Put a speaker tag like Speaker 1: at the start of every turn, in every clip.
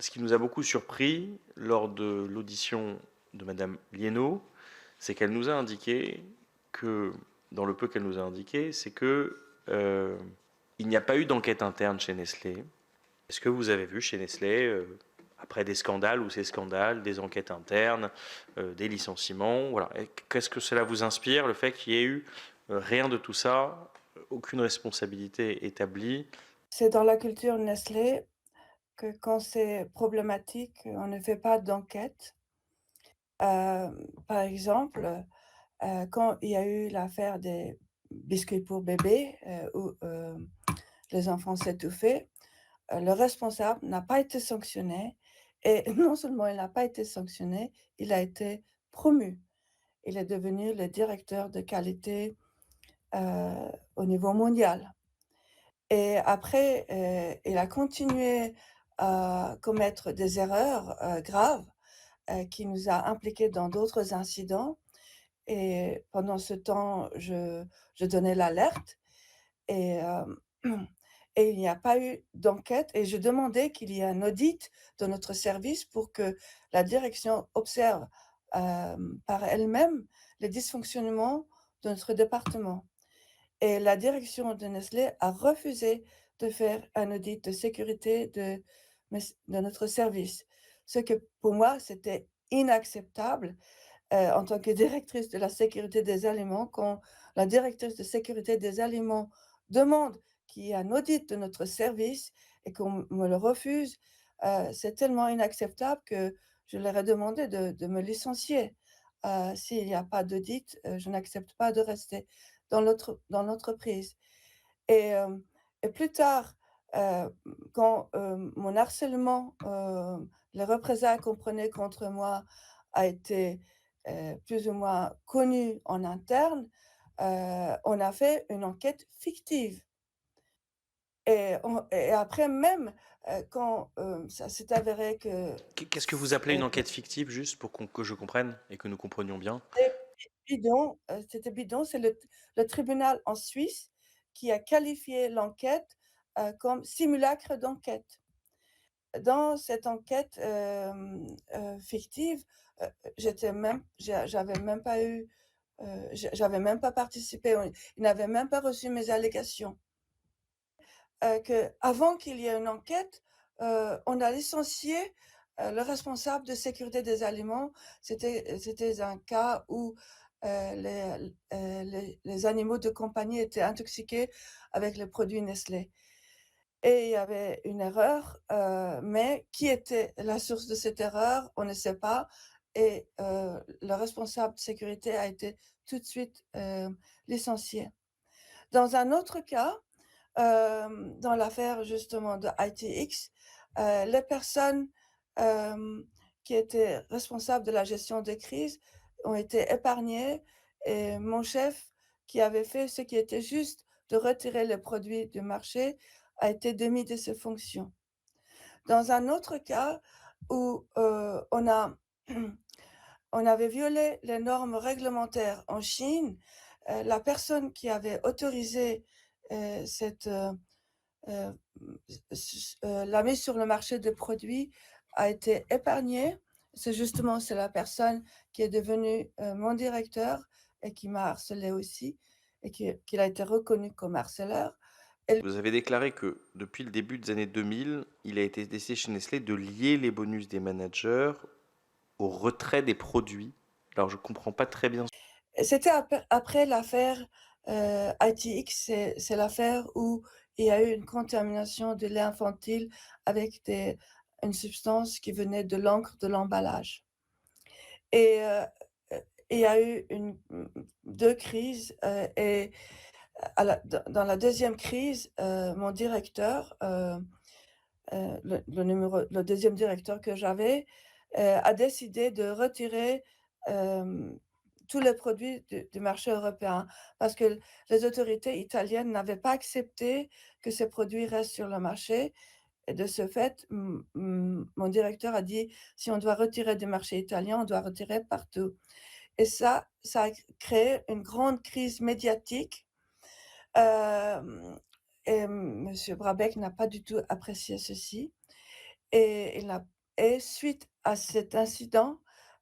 Speaker 1: ce qui nous a beaucoup surpris lors de l'audition de Madame Liénot, c'est qu'elle nous a indiqué que, dans le peu qu'elle nous a indiqué, c'est que il n'y a pas eu d'enquête interne chez Nestlé. Est-ce que vous avez vu chez Nestlé, après des scandales ou ces scandales, des enquêtes internes, des licenciements, voilà. Qu'est-ce que cela vous inspire, le fait qu'il y ait eu rien de tout ça, aucune responsabilité établie?
Speaker 2: C'est dans la culture Nestlé que quand c'est problématique, on ne fait pas d'enquête. Par exemple, quand il y a eu l'affaire des biscuits pour bébés, où, les enfants s'étouffaient, le responsable n'a pas été sanctionné et non seulement il n'a pas été sanctionné, il a été promu. Il est devenu le directeur de qualité, au niveau mondial. Et après, il a continué à commettre des erreurs, graves, qui nous a impliqués dans d'autres incidents et pendant ce temps, je donnais l'alerte et et il n'y a pas eu d'enquête et je demandais qu'il y ait un audit de notre service pour que la direction observe, par elle-même les dysfonctionnements de notre département. Et la direction de Nestlé a refusé de faire un audit de sécurité de notre service. Ce que pour moi, c'était inacceptable, en tant que directrice de la sécurité des aliments, quand la directrice de sécurité des aliments demande qu'il y ait un audit de notre service et qu'on me le refuse, c'est tellement inacceptable que je leur ai demandé de me licencier. S'il n'y a pas d'audit, je n'accepte pas de rester dans l'entreprise et et plus tard, quand, mon harcèlement, les représailles qu'on prenait contre moi a été, plus ou moins connu en interne, on a fait une enquête fictive et après même, quand, ça s'est avéré que
Speaker 1: Qu'est-ce que vous appelez une enquête fictive, juste pour que je comprenne et que nous comprenions bien?
Speaker 2: c'était c'était bidon, c'est le tribunal en Suisse qui a qualifié l'enquête, comme simulacre d'enquête. Dans cette enquête, fictive, j'avais même pas eu, j'avais même pas participé, ils n'avaient même pas reçu mes allégations. Qu'avant qu'il y ait une enquête, on a licencié, le responsable de sécurité des aliments. C'était un cas où, les animaux de compagnie étaient intoxiqués avec les produits Nestlé et il y avait une erreur, mais qui était la source de cette erreur? On ne sait pas et le responsable de sécurité a été tout de suite, licencié. Dans un autre cas, dans l'affaire justement de ITX, les personnes, hem, qui étaient responsables de la gestion des crises ont été épargnées et mon chef, qui avait fait ce qui était juste de retirer les produits du marché, a été démis de ses fonctions. Dans un autre cas où, on avait violé les normes réglementaires en Chine, la personne qui avait autorisé, cette, Heu, la mise sur le marché de produits a été épargnée. C'est la personne qui est devenue, mon directeur et qui m'a harcelée aussi et qu'il a été reconnu comme harceleur et
Speaker 1: Vous avez déclaré que depuis le début des années 2000, il a été décidé chez Nestlé de lier les bonus des managers au retrait des produits. Alors je comprends pas très bien.
Speaker 2: c'était après l'affaire, ITX, c'est l'affaire où il y a eu une contamination de lait infantile avec une substance qui venait de l'encre de l'emballage. Et il y a eu 2 crises, et à la dans la deuxième crise, mon directeur, le 2e directeur que j'avais, a décidé de retirer, hem, tous les produits du marché européen parce que les autorités italiennes n'avaient pas accepté que ces produits restent sur le marché et de ce fait, mon directeur a dit: «Si on doit retirer du marché italien, on doit retirer partout». Et ça a créé une grande crise médiatique, hem et monsieur Brabeck n'a pas du tout apprécié ceci et suite à cet incident,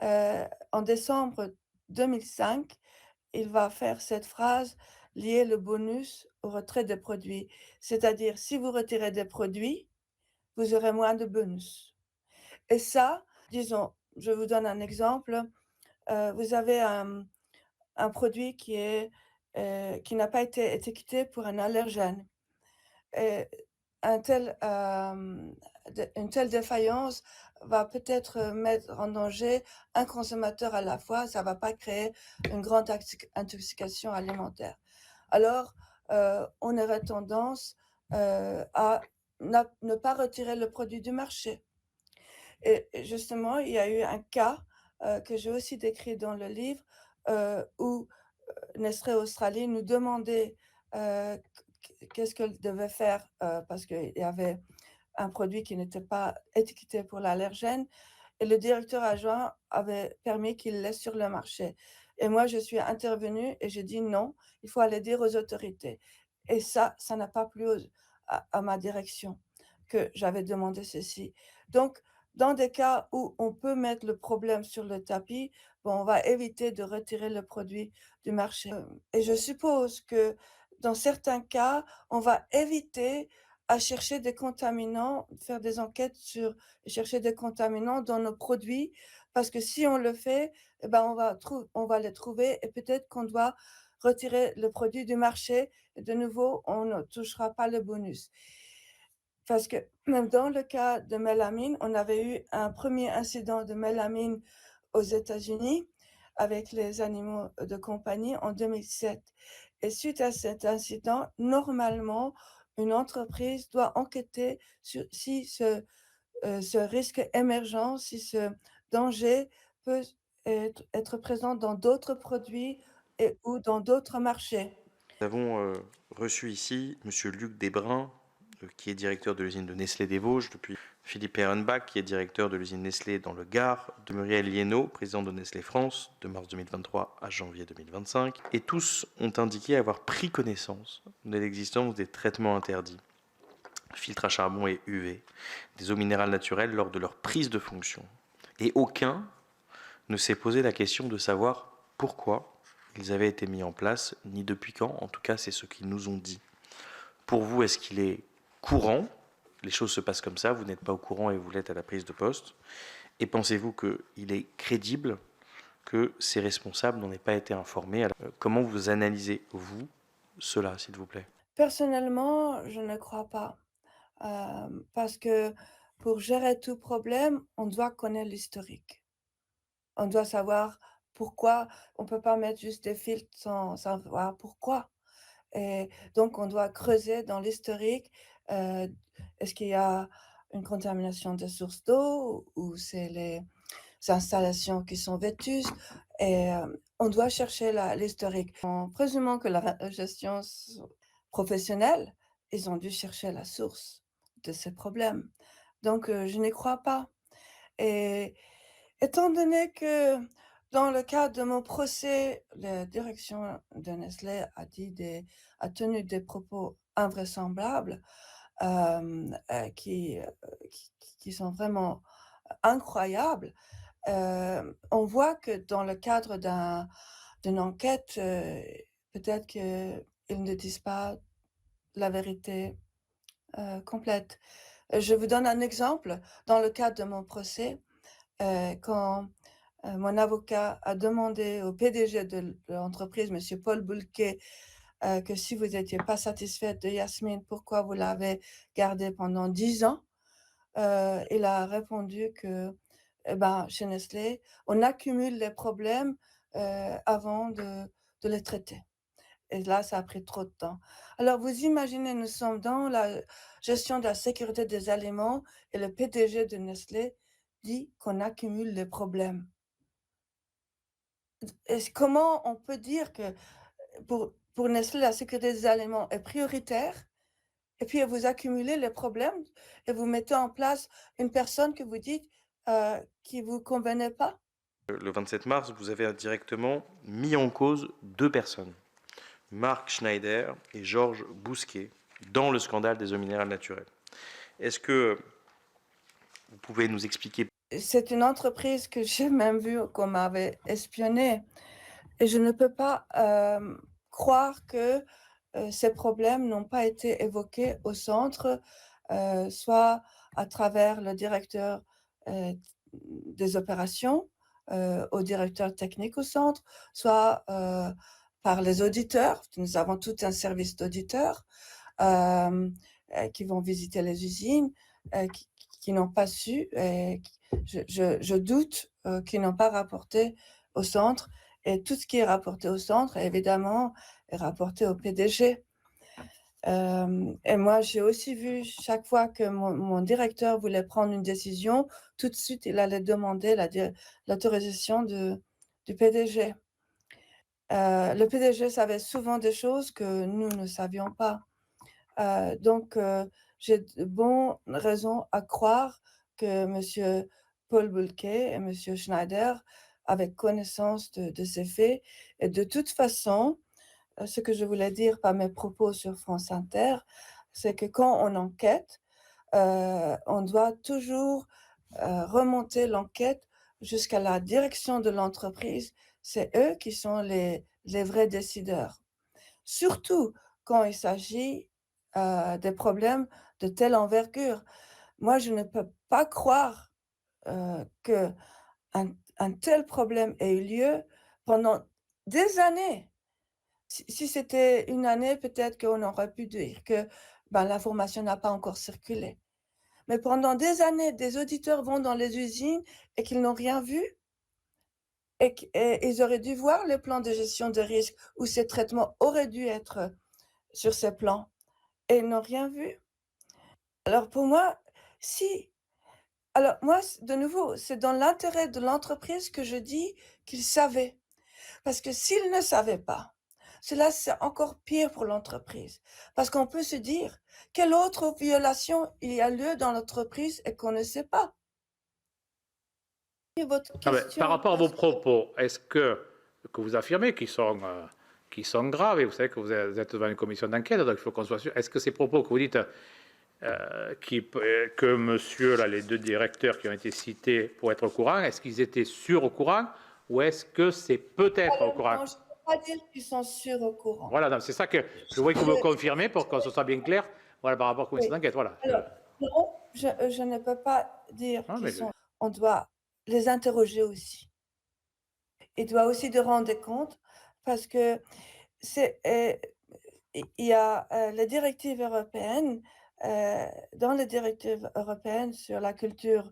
Speaker 2: en décembre 2005, il va faire cette phrase: «Lier le bonus au retrait des produits». C'est-à-dire, si vous retirez des produits, vous aurez moins de bonus et ça, disons, je vous donne un exemple, vous avez un produit qui n'a pas été étiqueté pour un allergène et un tel, une telle défaillance va peut-être, mettre en danger un consommateur à la fois, ça va pas créer une grande intoxication alimentaire. Alors, on aurait tendance, à ne pas retirer le produit du marché et justement, il y a eu un cas, que j'ai aussi décrit dans le livre, où Nestlé Australie nous demandait, qu'est-ce qu'elle devait faire, parce qu'il y avait un produit qui n'était pas étiqueté pour l'allergène et le directeur adjoint avait permis qu'il laisse sur le marché et moi je suis intervenue et j'ai dit: «Non, il faut aller dire aux autorités» et ça n'a pas plu à ma direction que j'avais demandé ceci. Donc dans des cas où on peut mettre le problème sur le tapis, bon, on va éviter de retirer le produit du marché, et je suppose que dans certains cas, on va éviter à chercher des contaminants, faire des enquêtes sur chercher des contaminants dans nos produits parce que si on le fait, et ben, on va les trouver et peut-être qu'on doit retirer le produit du marché et de nouveau, on ne touchera pas le bonus. Parce que même dans le cas de mélamine, on avait eu un premier incident de mélamine aux États-Unis avec les animaux de compagnie en 2007 et suite à cet incident, normalement, une entreprise doit enquêter sur si ce risque émergent, si ce danger peut être présent dans d'autres produits et ou dans d'autres marchés.
Speaker 1: Nous avons reçu ici Monsieur Luc Desbrun, qui est directeur de l'usine de Nestlé des Vosges depuis Philippe Ehrenbach, qui est directeur de l'usine Nestlé dans le Gard, de Muriel Liénot, président de Nestlé France, de mars 2023 à janvier 2025, et tous ont indiqué avoir pris connaissance de l'existence des traitements interdits, filtres à charbon et UV, des eaux minérales naturelles lors de leur prise de fonction. Et aucun ne s'est posé la question de savoir pourquoi ils avaient été mis en place, ni depuis quand, en tout cas c'est ce qu'ils nous ont dit. Pour vous, est-ce qu'il est courant? Les choses se passent comme ça, vous n'êtes pas au courant et vous l'êtes à la prise de poste. Et pensez-vous qu'il est crédible que ces responsables n'en aient pas été informés? Comment vous analysez, vous, cela, s'il vous plaît?
Speaker 2: Personnellement, je ne crois pas, parce que pour gérer tout problème, on doit connaître l'historique. On doit savoir pourquoi on peut pas mettre juste des filtres sans savoir pourquoi et donc on doit creuser dans l'historique, est-ce qu'il y a une contamination des sources d'eau ou c'est les installations qui sont vétustes et on doit chercher l'historique. En présumant que la gestion professionnelle, ils ont dû chercher la source de ces problèmes. Donc je n'y crois pas et étant donné que dans le cadre de mon procès, la direction de Nestlé a tenu des propos invraisemblables, qui sont vraiment incroyables. On voit que dans le cadre d'une enquête, peut-être qu'ils ne disent pas la vérité, complète. Je vous donne un exemple. Dans le cadre de mon procès, quand, mon avocat a demandé au PDG de l'entreprise, monsieur Paul Bulquet, que si vous n'étiez pas satisfaite de Yasmine, pourquoi vous l'avez gardée pendant 10 ans? Il a répondu que, eh ben, chez Nestlé, on accumule les problèmes, avant de les traiter et là, ça a pris trop de temps. Alors vous imaginez, nous sommes dans la gestion de la sécurité des aliments et le PDG de Nestlé dit qu'on accumule les problèmes. Comment on peut dire que pour Nestlé, la sécurité des aliments est prioritaire et puis vous accumulez les problèmes et vous mettez en place une personne que vous dites, qui vous convenait pas?
Speaker 1: Le 27 mars, vous avez directement mis en cause deux personnes, Marc Schneider et Georges Bousquet, dans le scandale des eaux minérales naturelles. Est-ce que vous pouvez nous expliquer?
Speaker 2: C'est une entreprise que j'ai même vue qu'on m'avait espionnée et je ne peux pas, croire que, ces problèmes n'ont pas été évoqués au centre, soit à travers le directeur, heu, des opérations, au directeur technique au centre, soit, par les auditeurs. Nous avons tout un service d'auditeurs, hem, qui vont visiter les usines, qui n'ont pas su et qui je doute, qu'ils n'ont pas rapporté au centre et tout ce qui est rapporté au centre, évidemment, est rapporté au PDG. Et moi, j'ai aussi vu chaque fois que mon directeur voulait prendre une décision, tout de suite, il allait demander l'autorisation du PDG. Le PDG savait souvent des choses que nous ne savions pas. Donc j'ai de bonnes raisons à croire que monsieur Paul Bulquet et monsieur Schneider avaient connaissance de ces faits et de toute façon, ce que je voulais dire par mes propos sur France Inter, c'est que quand on enquête, on doit toujours, remonter l'enquête jusqu'à la direction de l'entreprise. C'est eux qui sont les vrais décideurs. Surtout quand il s'agit, des problèmes de telle envergure. Moi, je ne peux pas croire, qu'un un tel problème ait eu lieu pendant des années. Si c'était une année, peut-être qu'on aurait pu dire que, ben, l'information n'a pas encore circulé. Mais pendant des années, des auditeurs vont dans les usines et qu'ils n'ont rien vu et ils auraient dû voir le plan de gestion de risque où ces traitements auraient dû être sur ces plans et ils n'ont rien vu. Alors pour moi, si alors moi, de nouveau, c'est dans l'intérêt de l'entreprise que je dis qu'ils savaient. Parce que s'ils ne savaient pas, cela c'est encore pire pour l'entreprise. Parce qu'on peut se dire: «Quelle autre violation il y a lieu dans l'entreprise et qu'on ne sait pas?» Et votre
Speaker 3: Ah ben, par
Speaker 2: question
Speaker 3: rapport à vos
Speaker 2: parce que
Speaker 3: propos, est-ce que vous affirmez qui sont graves, et vous savez que vous êtes devant une commission d'enquête, donc il faut qu'on soit sûr, est-ce que ces propos que vous dites, que monsieur, là, les deux directeurs qui ont été cités pour être au courant, est-ce qu'ils étaient sûrs au courant, ou est-ce que c'est peut-être au courant?
Speaker 2: non, je ne peux pas dire qu'ils sont sûrs au courant.
Speaker 3: Voilà, c'est ça que je voudrais que vous me
Speaker 2: Je
Speaker 3: confirmez pour qu'on se soit bien clair, voilà, par rapport à la commission
Speaker 2: Oui.
Speaker 3: d'enquête, voilà.
Speaker 2: Alors, non, je ne peux pas dire
Speaker 3: Non,
Speaker 2: qu'ils
Speaker 3: mais
Speaker 2: sont on doit les interroger aussi. Il doit aussi de rendre compte parce que c'est, il y a, les directives européennes, dans les directives européennes sur la culture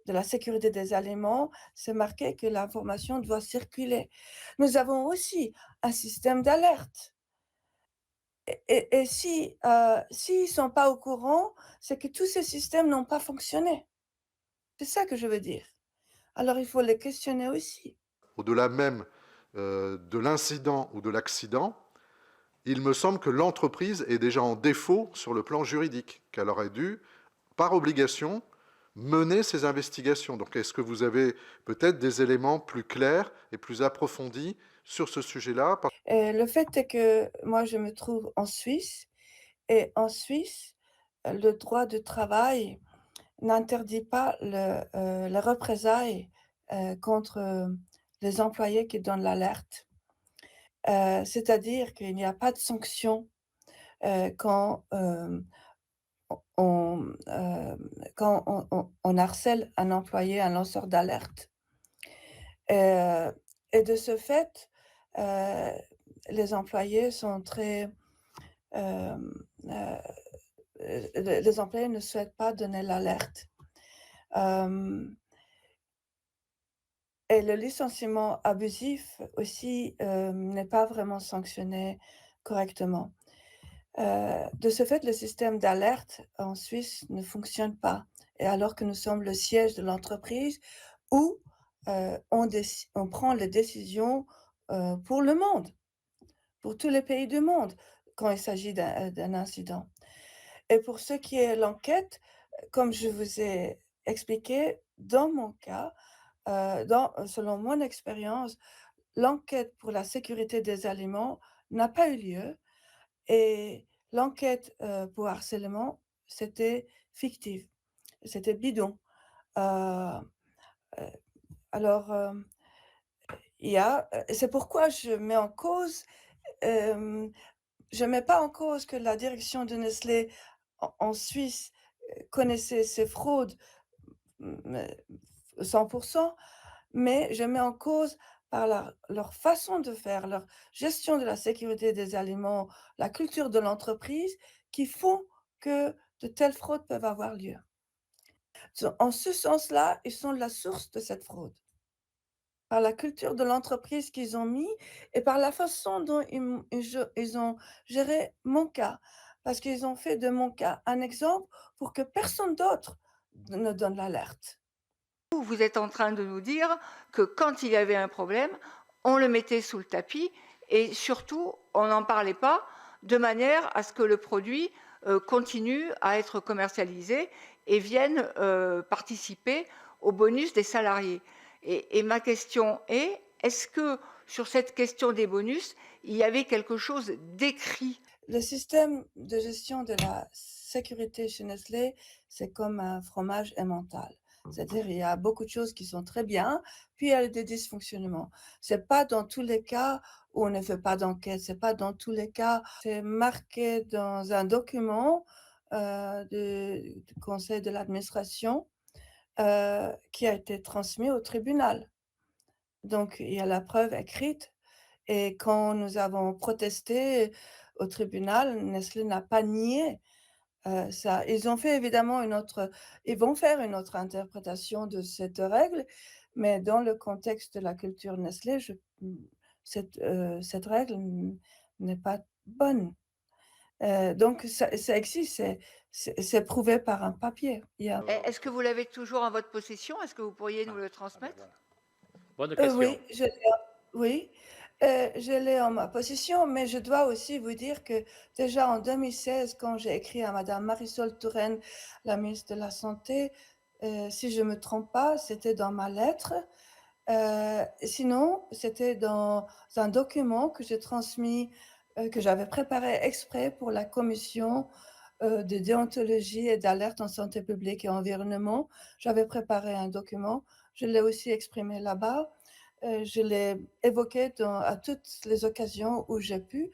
Speaker 2: de la sécurité des aliments, c'est marqué que l'information doit circuler. Nous avons aussi un système d'alerte et si, s'ils sont pas au courant, c'est que tous ces systèmes n'ont pas fonctionné. C'est ça que je veux dire. Alors il faut les questionner aussi.
Speaker 4: Au-delà même de l'incident ou de l'accident, il me semble que l'entreprise est déjà en défaut sur le plan juridique, qu'elle aurait dû, par obligation, mener ces investigations. Donc est-ce que vous avez peut-être des éléments plus clairs et plus approfondis sur ce sujet-là?
Speaker 2: Le fait est que moi je me trouve en Suisse et en Suisse, le droit du travail n'interdit pas les représailles, contre, les employés qui donnent l'alerte. C'est-à-dire qu'il n'y a pas de sanction, quand, on harcèle un employé, un lanceur d'alerte. Heu et de ce fait, heu, les employés sont très, hem, les employés ne souhaitent pas donner l'alerte. Hem Et le licenciement abusif aussi, n'est pas vraiment sanctionné correctement. De ce fait, le système d'alerte en Suisse ne fonctionne pas et alors que nous sommes le siège de l'entreprise où, on prend les décisions, pour le monde, pour tous les pays du monde, quand il s'agit d'un incident. Et pour ce qui est l'enquête, comme je vous ai expliqué, dans mon cas, selon mon expérience, l'enquête pour la sécurité des aliments n'a pas eu lieu et l'enquête, pour harcèlement, c'était fictif, c'était bidon. Heu, heu, alors, il y a c'est pourquoi je mets pas en cause que la direction de Nestlé en Suisse, connaissait ces fraudes, mais 100, mais je mets en cause par leur façon de faire, leur gestion de la sécurité des aliments, la culture de l'entreprise qui font que de telles fraudes peuvent avoir lieu. En ce sens-là, ils sont la source de cette fraude. Par la culture de l'entreprise qu'ils ont mis et par la façon dont ils ont géré mon cas. Parce qu'ils ont fait de mon cas un exemple pour que personne d'autre ne donne l'alerte.
Speaker 5: Vous êtes en train de nous dire que quand il y avait un problème, on le mettait sous le tapis et surtout, on n'en parlait pas de manière à ce que le produit continue à être commercialisé et vienne participer au bonus des salariés. Et ma question est-ce que sur cette question des bonus, il y avait quelque chose d'écrit?
Speaker 2: Le système de gestion de la sécurité chez Nestlé, c'est comme un fromage emmental. C'est-à-dire, il y a beaucoup de choses qui sont très bien, puis il y a des dysfonctionnements. C'est pas dans tous les cas où on ne fait pas d'enquête, c'est pas dans tous les cas. C'est marqué dans un document du conseil de l'administration qui a été transmis au tribunal. Donc, il y a la preuve écrite et quand nous avons protesté au tribunal, Nestlé n'a pas nié, ça. Ils vont faire une autre interprétation de cette règle, mais dans le contexte de la culture Nestlé, cette règle n'est pas bonne. Donc ça existe, c'est prouvé par un papier. Il y a
Speaker 5: Est-ce que vous l'avez toujours en votre possession? Est-ce que vous pourriez nous le transmettre?
Speaker 3: Bonne question.
Speaker 2: oui, oui, je l'ai en ma possession, mais je dois aussi vous dire que déjà en 2016, quand j'ai écrit à madame Marisol Touraine, la ministre de la santé, si je me trompe pas, c'était dans ma lettre. Sinon, c'était dans un document que j'ai transmis, que j'avais préparé exprès pour la commission, de déontologie et d'alerte en santé publique et environnement. J'avais préparé un document, je l'ai aussi exprimé là-bas, je l'ai évoqué à toutes les occasions où j'ai pu